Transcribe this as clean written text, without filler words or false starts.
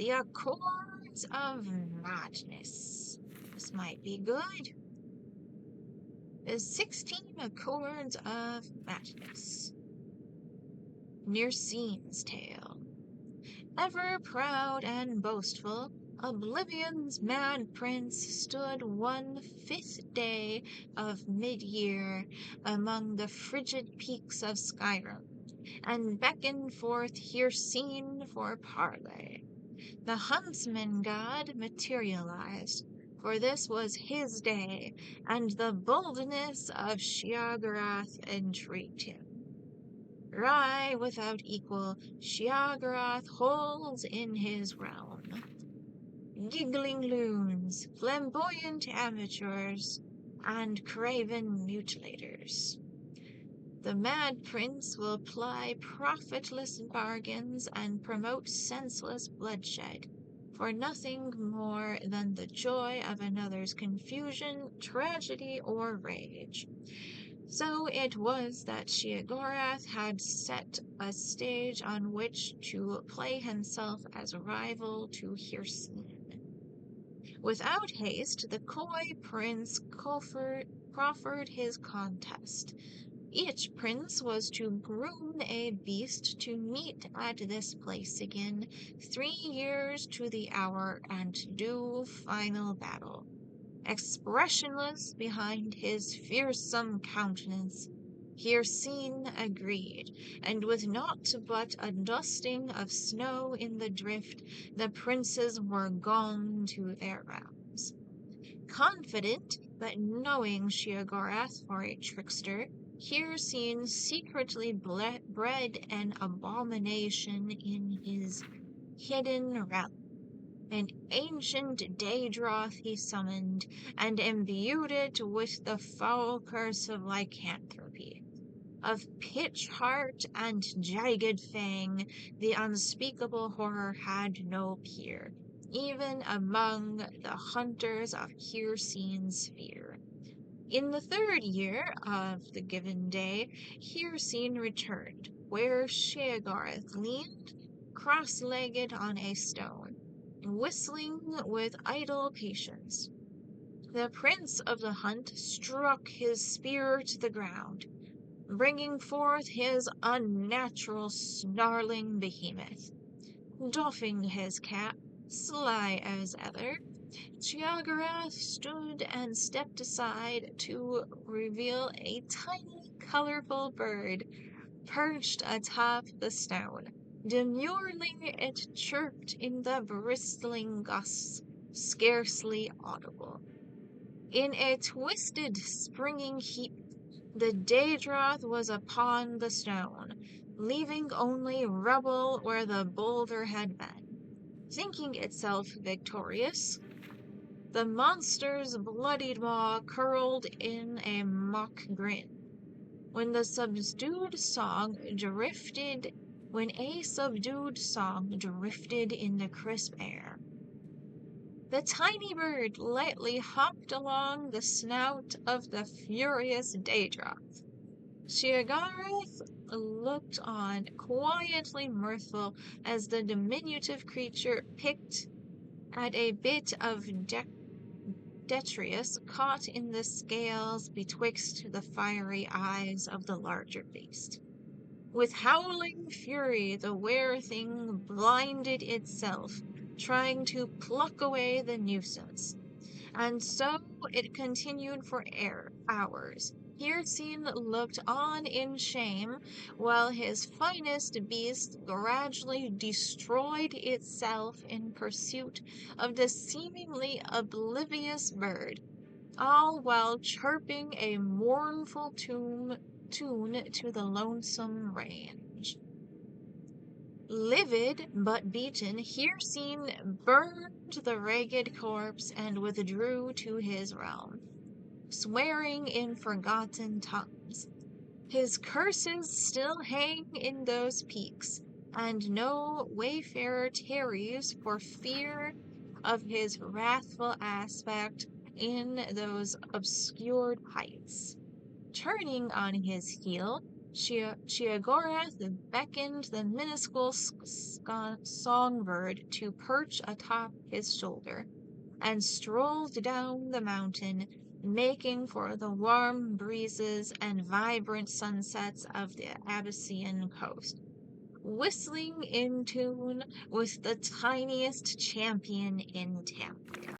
The Accords of Madness. This might be good. The 16 Accords of Madness. Hircine's Tale. Ever proud and boastful, Oblivion's mad prince stood one 5th day of mid-year among the frigid peaks of Skyrim, and beckoned forth Hircine for parley. The huntsman god materialized, for this was his day, and the boldness of Sheogorath intrigued him. Rye without equal, Sheogorath holds in his realm. Giggling loons, flamboyant amateurs, and craven mutilators. The mad prince will ply profitless bargains and promote senseless bloodshed, for nothing more than the joy of another's confusion, tragedy, or rage. So it was that Sheogorath had set a stage on which to play himself as rival to Hircine. Without haste, the coy prince proffered his contest. Each prince was to groom a beast to meet at this place again, 3 years to the hour, and do final battle. Expressionless behind his fearsome countenance, Hircine agreed, and with naught but a dusting of snow in the drift, the princes were gone to their realms. Confident, but knowing Sheogorath for a trickster, Hircine secretly bred an abomination in his hidden realm. An ancient Daedroth he summoned, and imbued it with the foul curse of lycanthropy. Of pitch heart and jagged fang, the unspeakable horror had no peer, even among the hunters of Hircine's sphere. In the 3rd year of the given day, Hircine returned, where Sheogorath leaned, cross-legged on a stone, whistling with idle patience. The prince of the hunt struck his spear to the ground, bringing forth his unnatural snarling behemoth. Doffing his cap, sly as ever, Sheogorath stood and stepped aside to reveal a tiny, colorful bird perched atop the stone. Demurely it chirped in the bristling gusts, scarcely audible. In a twisted, springing heap, the Daedroth was upon the stone, leaving only rubble where the boulder had been. Thinking itself victorious, the monster's bloodied maw curled in a mock grin. When a subdued song drifted in the crisp air, the tiny bird lightly hopped along the snout of the furious Daedroth. Sheogorath looked on, quietly mirthful, as the diminutive creature picked at a bit of detritus caught in the scales betwixt the fiery eyes of the larger beast. With howling fury, the were-thing blinded itself, trying to pluck away the nuisance. And so it continued for hours. Hircine looked on in shame, while his finest beast gradually destroyed itself in pursuit of the seemingly oblivious bird, all while chirping a mournful tune to the lonesome range. Livid but beaten, Hircine burned the ragged corpse and withdrew to his realm, swearing in forgotten tongues. His curses still hang in those peaks, and no wayfarer tarries for fear of his wrathful aspect in those obscured heights. Turning on his heel, Sheogorath beckoned the minuscule songbird to perch atop his shoulder, and strolled down the mountain, making for the warm breezes and vibrant sunsets of the Abyssinian coast, whistling in tune with the tiniest champion in town.